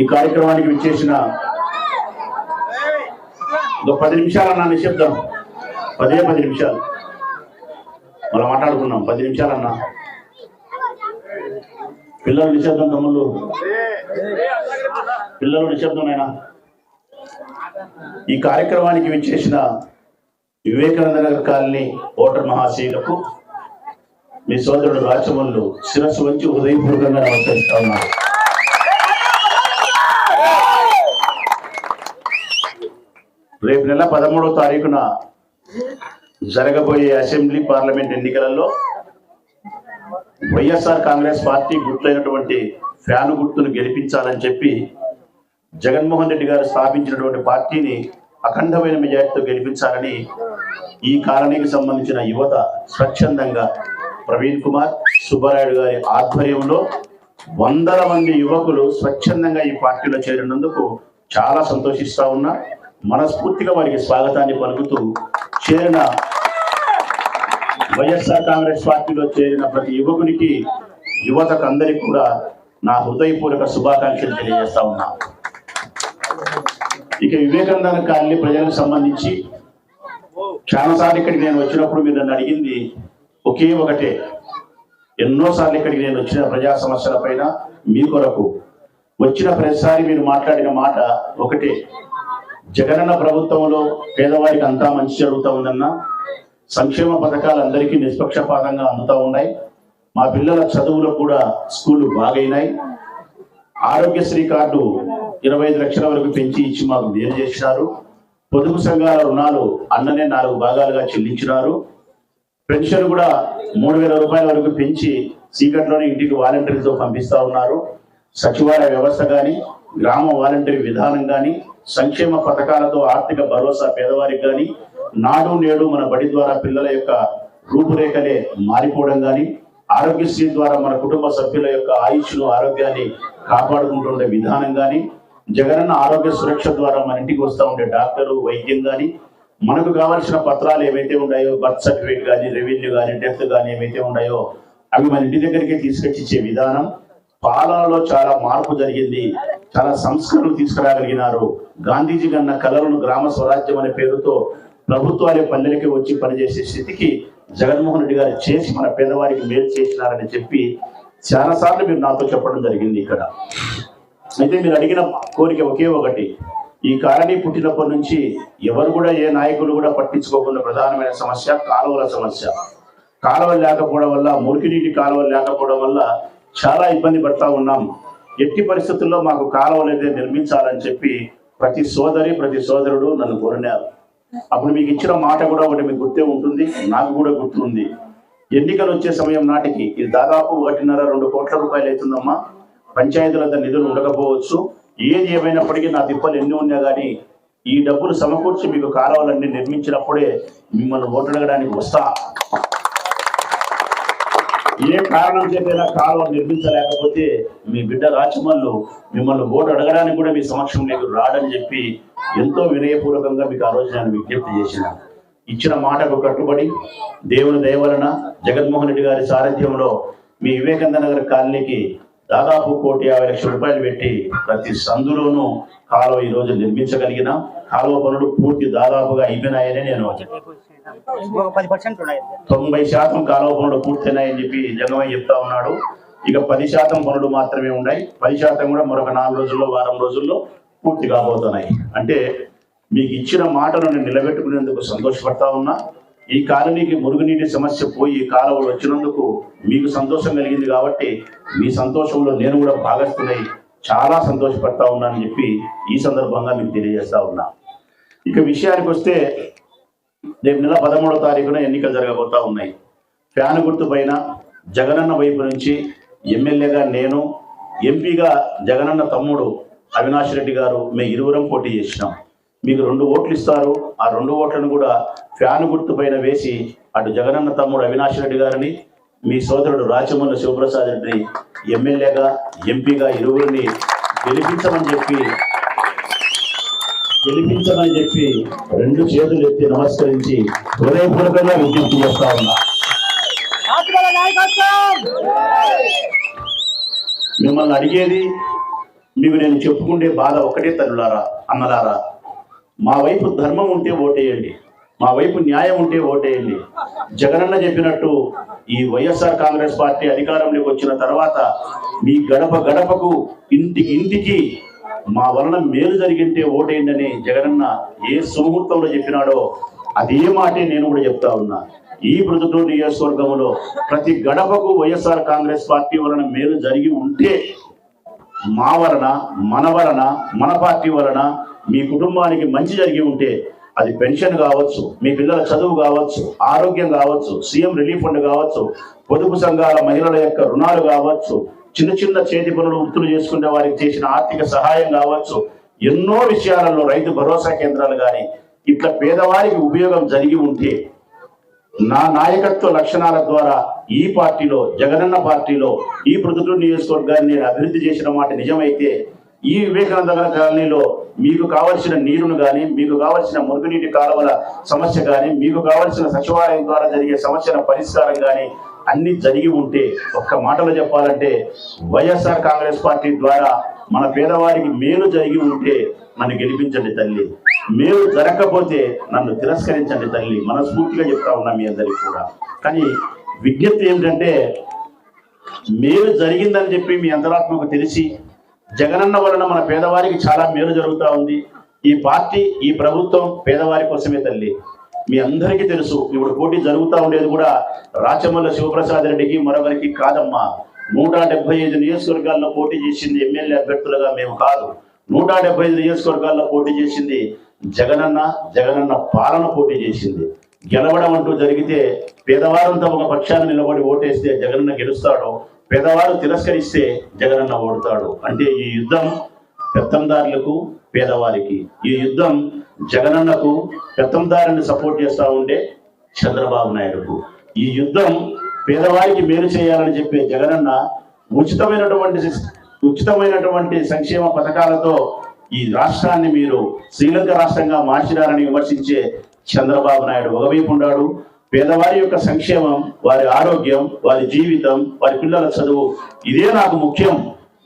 ఈ కార్యక్రమానికి విచ్చేసిన 10 నిమిషాలన్నా నిశ్శబ్దం, 10 నిమిషాలు మనం మాట్లాడుకున్నాం. 10 నిమిషాలన్నా పిల్లలు నిశ్శబ్దం, తమ్ముళ్ళు పిల్లలు నిశ్శబ్దం. అయినా ఈ కార్యక్రమానికి విచ్చేసిన వివేకానంద నగర్ కాలనీ ఓటర్ మహాశయులకు మీ సోదరుడు రాచమల్లు శిరస్సు వంచి హృదయపూర్వకంగా నమస్కరిస్తా ఉన్నారు. రేపు నెల 13వ తారీఖున జరగబోయే అసెంబ్లీ పార్లమెంట్ ఎన్నికలలో వైఎస్ఆర్ కాంగ్రెస్ పార్టీ గుర్తైనటువంటి ఫ్యాను గుర్తును గెలిపించాలని చెప్పి జగన్మోహన్ రెడ్డి గారు స్థాపించినటువంటి పార్టీని అఖండమైన మెజార్టీతో గెలిపించాలని ఈ కాలనీకి సంబంధించిన యువత స్వచ్ఛందంగా ప్రవీణ్ కుమార్ సుబ్బారాయుడు గారి ఆధ్వర్యంలో 100 మంది యువకులు స్వచ్ఛందంగా ఈ పార్టీలో చేరినందుకు చాలా సంతోషిస్తా ఉన్నా. మనస్ఫూర్తిగా వారికి స్వాగతాన్ని పలుకుతూ చేరిన వైఎస్ఆర్ కాంగ్రెస్ పార్టీలో చేరిన ప్రతి యువకునికి యువతకు అందరికీ కూడా నా హృదయపూర్వక శుభాకాంక్షలు తెలియజేస్తా ఉన్నా. ఇక వివేకానంద కాలనీ ప్రజలకు సంబంధించి చాలాసార్లు ఇక్కడికి నేను వచ్చినప్పుడు మీరు నన్ను అడిగింది ఒకే ఒకటే. ఎన్నోసార్లు ఇక్కడికి నేను వచ్చిన ప్రజా సమస్యల పైన మీ కొరకు వచ్చిన ప్రతిసారి మీరు మాట్లాడిన మాట ఒకటే, జగనన్న ప్రభుత్వంలో పేదవారికి అంతా మంచి జరుగుతూ ఉందన్న, సంక్షేమ పథకాలు అందరికీ నిష్పక్షపాతంగా అందుతూ ఉన్నాయి, మా పిల్లల చదువులో కూడా స్కూళ్ళు బాగైనాయి, ఆరోగ్యశ్రీ కార్డు 25 లక్షల వరకు పెంచి ఇచ్చి మాకు మేలు చేసినారు, పొదుపు సంఘాల రుణాలు అన్ననే 4 భాగాలుగా చెల్లించినారు, పెన్షన్ కూడా 3000 రూపాయల వరకు పెంచి సీకట్లోనే ఇంటికి వాలంటీర్లతో పంపిస్తా ఉన్నారు, సచివాలయ వ్యవస్థ కానీ గ్రామ వాలంటీర్ విధానం కానీ సంక్షేమ పథకాలతో ఆర్థిక భరోసా పేదవారికి కానీ నాడు నేడు మన బడి ద్వారా పిల్లల యొక్క రూపురేఖలే మారిపోవడం కానీ ఆరోగ్యశ్రీ ద్వారా మన కుటుంబ సభ్యుల యొక్క ఆయుష్ను ఆరోగ్యాన్ని కాపాడుకుంటుండే విధానం కానీ జగనన్న ఆరోగ్య సురక్ష ద్వారా మన ఇంటికి వస్తూ ఉండే డాక్టర్లు వైద్యం కానీ మనకు కావాల్సిన పత్రాలు ఏవైతే ఉన్నాయో బర్త్ సర్టిఫికేట్ కానీ రెవెన్యూ కానీ డెత్ కానీ ఏవైతే ఉన్నాయో అవి మన ఇంటి దగ్గరికి తీసుకొచ్చి ఇచ్చే విధానం, పాలనలో చాలా మార్పు జరిగింది, చాలా సంస్కరణలు తీసుకురాగలిగినారు. గాంధీజీ కన్న కలలను గ్రామ స్వరాజ్యం అనే పేరుతో ప్రభుత్వాలే పల్లెలకి వచ్చి పనిచేసే స్థితికి జగన్మోహన్ రెడ్డి గారు చేసి మన పేదవారికి మేలు చేసినారని చెప్పి చాలాసార్లు మీరు నాతో చెప్పడం జరిగింది. ఇక్కడ అయితే మీరు అడిగిన కోరిక ఒకే ఒకటి, ఈ కాలనీ పుట్టినప్పటి నుంచి ఎవరు కూడా ఏ నాయకులు కూడా పట్టించుకోకుండా ప్రధానమైన సమస్య కాలువల సమస్య. కాలువలు లేకపోవడం వల్ల, మురికి నీటి కాలువలు లేకపోవడం వల్ల చాలా ఇబ్బంది పడతా ఉన్నాం. ఎట్టి పరిస్థితుల్లో మాకు కాలువలు అయితే నిర్మించాలని చెప్పి ప్రతి సోదరి ప్రతి సోదరుడు నన్ను కోరినారు. అప్పుడు మీకు ఇచ్చిన మాట కూడా ఒకటి మీకు గుర్తే ఉంటుంది, నాకు కూడా గుర్తుంది. ఎన్నికలు వచ్చే సమయం నాటికి ఇది దాదాపు 1.5-2 కోట్ల రూపాయలు అవుతుందమ్మా. పంచాయతీలంతా నిధులు ఉండకపోవచ్చు, ఏది ఏమైనప్పటికీ నా తిప్పలు ఎన్ని ఉన్నా కానీ ఈ డబ్బులు సమకూర్చి మీకు కాలువలన్నీ నిర్మించినప్పుడే మిమ్మల్ని ఓటడగడానికి వస్తా. ఏ కారణం చేతైనా కాలువ నిర్మించలేకపోతే మీ బిడ్డ రాచమల్లు మిమ్మల్ని ఓటు అడగడానికి కూడా మీ సమక్షంలోకి రాడని చెప్పి ఎంతో వినయపూర్వకంగా మీకు ఆ రోజు నేను విజ్ఞప్తి చేసిన. ఇచ్చిన మాటకు కట్టుబడి దేవుని దయ వలన జగన్మోహన్ రెడ్డి గారి సారథ్యంలో మీ వివేకానంద నగర్ కాలనీకి దాదాపు 1,50,00,000 రూపాయలు పెట్టి ప్రతి సందులోనూ కాలువ ఈ రోజు నిర్మించగలిగిన కాలువ పనులు పూర్తి దాదాపుగా అయిపోయినాయని నేను 90% కాలువ పనులు పూర్తయినాయని చెప్పి జగమయ్య చెప్తా ఉన్నాడు. ఇక 10% పనులు మాత్రమే ఉన్నాయి. 10% కూడా మరొక 4 రోజుల్లో వారం రోజుల్లో పూర్తి కాబోతున్నాయి. అంటే మీకు ఇచ్చిన మాటను నేను నిలబెట్టుకునేందుకు సంతోషపడతా ఉన్నా. ఈ కాలనీకి మురుగునీటి సమస్య పోయి కాలువలు వచ్చినందుకు మీకు సంతోషం కలిగింది కాబట్టి మీ సంతోషంలో నేను కూడా భాగస్తున్నై చాలా సంతోషపడతా ఉన్నానని చెప్పి ఈ సందర్భంగా మీకు తెలియజేస్తా ఉన్నా. ఇక విషయానికి వస్తే రేపు నెల 13వ తారీఖున ఎన్నికలు జరగబోతా ఉన్నాయి. ఫ్యాన్ గుర్తు పైన జగనన్న వైపు నుంచి ఎమ్మెల్యేగా నేను, ఎంపీగా జగనన్న తమ్ముడు అవినాష్ రెడ్డి గారు మేము ఇరువురం పోటీ చేసినాం. మీకు 2 ఓట్లు ఇస్తారు. ఆ 2 ఓట్లను కూడా ఫ్యాన్ గుర్తు పైన వేసి అటు జగనన్న తమ్ముడు అవినాష్ రెడ్డి గారిని, మీ సోదరుడు రాచమల్లు శివప్రసాద్ రెడ్డిని ఎమ్మెల్యేగా ఎంపీగా ఇరువురిని గెలిపించమని చెప్పి 2 చేతులు ఎత్తి నమస్కరించి హృదయపూర్వకంగా విజ్ఞప్తి చేస్తా ఉన్నా. మిమ్మల్ని అడిగేది మీకు నేను చెప్పుకుంటే బాధ ఒకటే తల్లులారా, అన్నలారా, మా వైపు ధర్మం ఉంటే ఓటేయండి, మా వైపు న్యాయం ఉంటే ఓటేయండి. జగనన్న చెప్పినట్టు ఈ వైఎస్ఆర్ కాంగ్రెస్ పార్టీ అధికారంలోకి వచ్చిన తర్వాత మీ గడప గడపకు ఇంటికి మా వలన మేలు జరిగింటే ఓటేయండి అని జగనన్న ఏ సుముహూర్తంలో చెప్పినాడో అదే మాటే నేను కూడా చెప్తా ఉన్నా. ఈ ప్రొద్దుటూరు నియోజకవర్గంలో ప్రతి గడపకు వైఎస్ఆర్ కాంగ్రెస్ పార్టీ వలన మేలు జరిగి ఉంటే, మా వలన, మన పార్టీ వలన మీ కుటుంబానికి మంచి జరిగి ఉంటే, అది పెన్షన్ కావచ్చు, మీ పిల్లల చదువు కావచ్చు, ఆరోగ్యం కావచ్చు, సీఎం రిలీఫ్ ఫండ్ కావచ్చు, పొదుపు సంఘాల మహిళల యొక్క రుణాలు కావచ్చు, చిన్న చిన్న చేతి పనులు వృత్తులు చేసుకునే వారికి చేసిన ఆర్థిక సహాయం కావచ్చు, ఎన్నో విషయాలలో రైతు భరోసా కేంద్రాలు కానీ ఇట్లా పేదవారికి ఉపయోగం జరిగి ఉంటే, నా నాయకత్వ లక్షణాల ద్వారా ఈ పార్టీలో, జగనన్న పార్టీలో ఈ ప్రొద్దుటూరు నియోజకవర్గాన్ని నేను అభివృద్ధి చేసిన మాట నిజమైతే, ఈ వివేకానంద కాలనీలో మీకు కావలసిన నీరును కానీ, మీకు కావలసిన మురుగునీటి కాలువల సమస్య కానీ, మీకు కావలసిన సచివాలయం ద్వారా జరిగే సమస్యల పరిష్కారం కానీ అన్ని జరిగి ఉంటే, ఒక్క మాటలో చెప్పాలంటే వైఎస్ఆర్ కాంగ్రెస్ పార్టీ ద్వారా మన పేదవారికి మేలు జరిగి ఉంటే నన్ను గెలిపించండి తల్లి. మేలు జరగకపోతే నన్ను తిరస్కరించండి తల్లి. మనస్ఫూర్తిగా చెప్తా ఉన్నా మీ అందరికీ కూడా. కానీ విజ్ఞప్తి ఏమిటంటే, మేలు జరిగిందని చెప్పి మీ అంతరాత్మకు తెలిసి జగనన్న వలన మన పేదవారికి చాలా మేలు జరుగుతూ ఉంది. ఈ పార్టీ, ఈ ప్రభుత్వం పేదవారి కోసమే తల్లి. మీ అందరికీ తెలుసు, ఇప్పుడు పోటీ జరుగుతూ ఉండేది కూడా రాచమల్ల శివప్రసాద్ రెడ్డికి మరొకరికి కాదమ్మా. 175 నియోజకవర్గాల్లో పోటీ చేసింది ఎమ్మెల్యే అభ్యర్థులుగా మేము కాదు. 175 నియోజకవర్గాల్లో పోటీ చేసింది జగనన్న పాలన పోటీ చేసింది. గెలవడం అంటూ జరిగితే పేదవారంతా ఒక పక్షాన్ని నిలబడి ఓటేస్తే జగనన్న గెలుస్తాడు, పేదవారు తిరస్కరిస్తే జగనన్న ఓడుతాడు. అంటే ఈ యుద్ధం పెత్తందారులకు, పేదవారికి. ఈ యుద్ధం జగనన్నకు, పెత్తందారుని సపోర్ట్ చేస్తూ ఉండే చంద్రబాబు నాయుడుకు. ఈ యుద్ధం పేదవారికి మేలు చేయాలని చెప్పే జగనన్న ఉచితమైనటువంటి సంక్షేమ పథకాలతో ఈ రాష్ట్రాన్ని మీరు శ్రీలంక రాష్ట్రంగా మార్చినారని విమర్శించే చంద్రబాబు నాయుడు ఒకవైపు ఉన్నాడు. పేదవారి యొక్క సంక్షేమం, వారి ఆరోగ్యం, వారి జీవితం, వారి పిల్లల చదువు, ఇదే నాకు ముఖ్యం.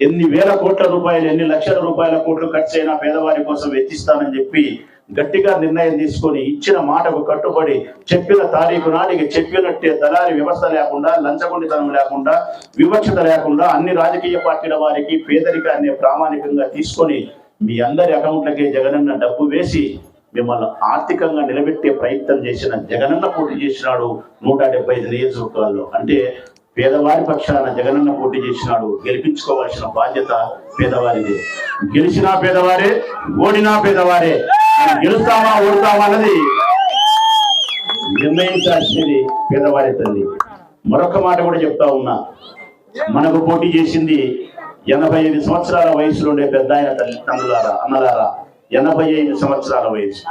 ఎన్ని వేల కోట్ల రూపాయలు, ఎన్ని లక్షల రూపాయల కోట్లు ఖర్చు అయినా పేదవారి కోసం వెచ్చిస్తానని చెప్పి గట్టిగా నిర్ణయం తీసుకొని ఇచ్చిన మాటకు కట్టుబడి చెప్పిన తారీఖు నాటికి చెప్పినట్టే దళారి వ్యవస్థ లేకుండా, లంచగొండితనం లేకుండా, వివక్షత లేకుండా అన్ని రాజకీయ పార్టీల వారికి పేదరికాన్ని ప్రామాణికంగా తీసుకొని మీ అందరి అకౌంట్లకే జగనన్న డబ్బు వేసి మిమ్మల్ని ఆర్థికంగా నిలబెట్టే ప్రయత్నం చేసిన జగనన్న పోటీ చేసినాడు 175 నియోజకవర్గాల్లో. అంటే పేదవారి పక్షాన జగనన్న పోటీ చేసినాడు. గెలిపించుకోవాల్సిన బాధ్యత పేదవారిదే. గెలిచినా పేదవారే, ఓడినా పేదవారే. గెలుస్తామా ఓడుతామా అన్నది నిర్ణయించాల్సింది పేదవారి తల్లి. మరొక మాట కూడా చెప్తా ఉన్నా, మనకు పోటీ చేసింది 85 సంవత్సరాల వయసులో ఉండే పెద్ద ఆయన తండ్రులారా, అన్నలారా, 85 సంవత్సరాల వయసు.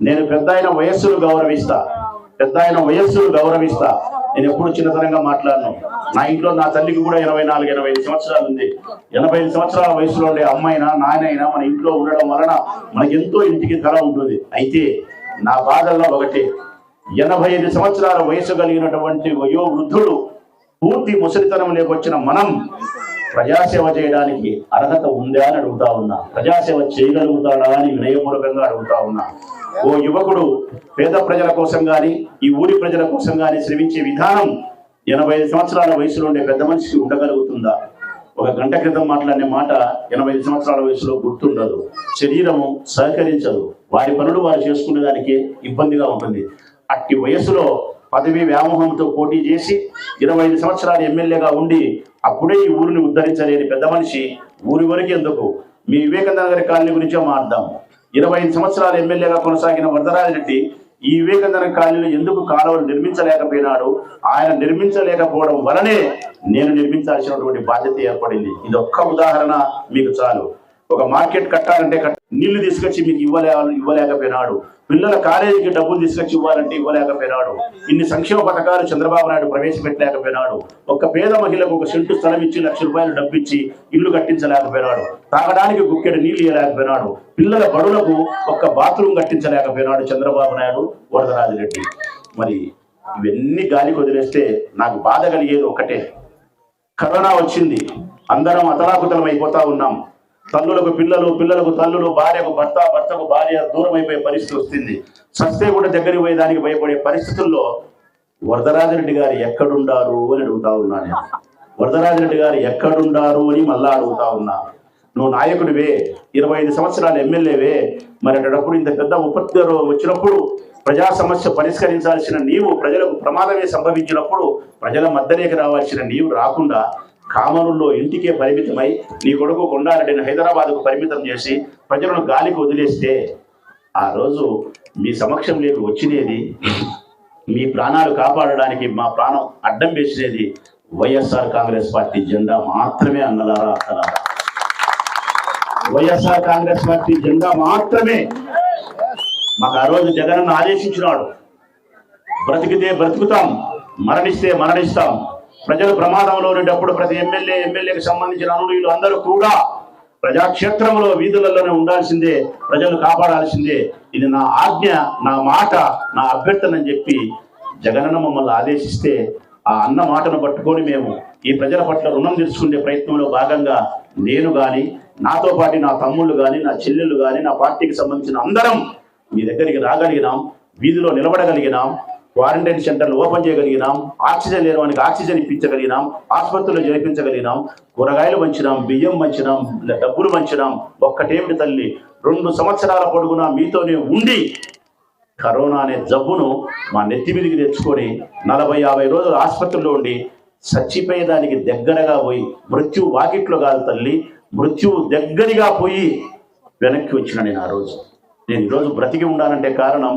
నేను పెద్ద ఆయన వయస్సును గౌరవిస్తా. నేను ఎప్పుడు చిన్నతనంగా మాట్లాడను. నా ఇంట్లో నా తల్లికి కూడా 84-85 సంవత్సరాలు ఉంది. 85 సంవత్సరాల వయసులో ఉండే అమ్మాయినా, నాయనైనా మన ఇంట్లో ఉండడం వలన మనకి ఎంతో ఇంటికి కళ ఉంటుంది. అయితే నా బాధల్లో ఒకటే, 85 సంవత్సరాల వయసు కలిగినటువంటి వయో వృద్ధుడు పూర్తి ముసలితనం లేకొచ్చిన మనం ప్రజాసేవ చేయడానికి అర్హత ఉందా అని అడుగుతా ఉన్నా. ప్రజాసేవ చేయగలుగుతాడా అని వినయపూర్వకంగా అడుగుతా ఉన్నా. ఓ యువకుడు పేద ప్రజల కోసం కానీ, ఈ ఊరి ప్రజల కోసం కానీ శ్రమించే విధానం 85 సంవత్సరాల వయసులో ఉండే పెద్ద మనిషికి ఉండగలుగుతుందా? ఒక గంట క్రితం మాట్లాడిన మాట 85 సంవత్సరాల వయసులో గుర్తుండదు, శరీరము సహకరించదు, వారి పనులు వారు చేసుకునే దానికి ఇబ్బందిగా ఉంటుంది. అట్టి వయసులో పదవి వ్యామోహంతో పోటీ చేసి 25 సంవత్సరాలు ఎమ్మెల్యేగా ఉండి అప్పుడే ఈ ఊరిని ఉద్ధరించలేని పెద్ద మనిషి ఊరి వరకు ఎందుకు? మీ వివేకానంద గారి కాలనీ గురించే మాట్లాడదాం. 25 సంవత్సరాలు ఎమ్మెల్యేగా కొనసాగిన వరదరాజిరెడ్డి ఈ వివేకానంద కాలనీలో ఎందుకు కాలువలు నిర్మించలేకపోయినాడు? ఆయన నిర్మించలేకపోవడం వలనే నేను నిర్మించాల్సినటువంటి బాధ్యత ఏర్పడింది. ఇది ఒక్క ఉదాహరణ మీకు చాలు. ఒక మార్కెట్ కట్టాలంటే నీళ్లు తీసుకొచ్చి మీకు ఇవ్వలేకపోయినాడు. పిల్లల కాలేజీకి డబ్బులు తీసుకొచ్చి ఇవ్వాలంటే ఇవ్వలేకపోయినాడు. ఇన్ని సంక్షేమ పథకాలు చంద్రబాబు నాయుడు ప్రవేశపెట్టలేకపోయినాడు. ఒక పేద మహిళకు ఒక సెంటు స్థలం ఇచ్చి 1 లక్ష రూపాయలు డబ్బు ఇచ్చి ఇల్లు కట్టించలేకపోయినాడు. తాగడానికి గుక్కెడు నీళ్లు ఇవ్వలేకపోయినాడు. పిల్లల బడులకు ఒక్క బాత్రూమ్ కట్టించలేకపోయినాడు చంద్రబాబు నాయుడు, వరదరాజిరెడ్డి. మరి ఇవన్నీ గాలికి వదిలేస్తే నాకు బాధ కలిగేది ఒకటే, కరోనా వచ్చింది, అందరం అతలాకుతలం అయిపోతా ఉన్నాం. తల్లులకు పిల్లలు, పిల్లలకు తల్లులు, భార్యకు భర్త, భర్తకు భార్య దూరం అయిపోయే పరిస్థితి వస్తుంది. సస్తే కూడా దగ్గరికి పోయేదానికి భయపడే పరిస్థితుల్లో వరదరాజిరెడ్డి గారు ఎక్కడుండారు అని అడుగుతా ఉన్నాను. వరదరాజిరెడ్డి గారు ఎక్కడుండారు అని మళ్ళా అడుగుతా ఉన్నా. నువ్వు నాయకుడివే, 25 సంవత్సరాలు ఎమ్మెల్యేవే, మరి అటప్పుడు ఇంత పెద్ద ఉపద్రవ వచ్చినప్పుడు ప్రజా సమస్య పరిష్కరించాల్సిన నీవు, ప్రజలకు ప్రమాదమే సంభవించినప్పుడు ప్రజల మధ్యలోకి రావాల్సిన నీవు రాకుండా కామనుల్లో ఇంటికే పరిమితమై నీ కొడుకు కొండారెడ్డిని హైదరాబాద్కు పరిమితం చేసి ప్రజలను గాలికి వదిలేస్తే ఆ రోజు మీ సమక్షంలోకి వచ్చినది, మీ ప్రాణాలు కాపాడడానికి మా ప్రాణం అడ్డం వేసినది వైఎస్ఆర్ కాంగ్రెస్ పార్టీ జెండా మాత్రమే. అన్నలారా అక్కలారా, వైఎస్ఆర్ కాంగ్రెస్ పార్టీ జెండా మాత్రమే. మాకు ఆ రోజు జగనన్న ఆదేశించినాడు, బ్రతికితే బ్రతుకుతాం, మరణిస్తే మరణిస్తాం. ప్రజలు ప్రమాదంలో ఉండేటప్పుడు ప్రతి ఎమ్మెల్యేకి సంబంధించిన అనుయులు అందరూ కూడా ప్రజాక్షేత్రంలో వీధులలోనే ఉండాల్సిందే, ప్రజలు కాపాడాల్సిందే. ఇది నా ఆజ్ఞ, నా మాట, నా అభ్యర్థన అని చెప్పి జగనన్న మమ్మల్ని ఆదేశిస్తే ఆ అన్న మాటను పట్టుకొని మేము ఈ ప్రజల పట్ల రుణం తీర్చుకునే ప్రయత్నంలో భాగంగా నేను కానీ, నాతో పాటు నా తమ్ముళ్ళు కానీ, నా చెల్లెళ్ళు కానీ, నా పార్టీకి సంబంధించిన అందరం మీ దగ్గరికి రాగలిగినాం, వీధిలో నిలబడగలిగినాం, క్వారంటైన్ సెంటర్లు ఓపెన్ చేయగలిగినాం, ఆక్సిజన్ లేని వానికి ఆక్సిజన్ ఇప్పించగలిగినాం, ఆసుపత్రులు జరిపించగలిగినాం, కూరగాయలు పంచినాం, బియ్యం పంచినాం, డబ్బులు పంచినాం. ఒక్కటేమిటి తల్లి, 2 సంవత్సరాల పొడుగునా మీతోనే ఉండి కరోనా అనే జబ్బును మా నెత్తి మీదికి తెచ్చుకొని 40-50 రోజులు ఆసుపత్రిలో ఉండి చచ్చిపోయేదానికి దగ్గరగా పోయి, మృత్యు వాకిట్లో కాదు తల్లి, మృత్యువు దగ్గరగా పోయి వెనక్కి వచ్చిన నేను ఆ రోజు. నేను ఈరోజు బ్రతికి ఉండాలంటే కారణం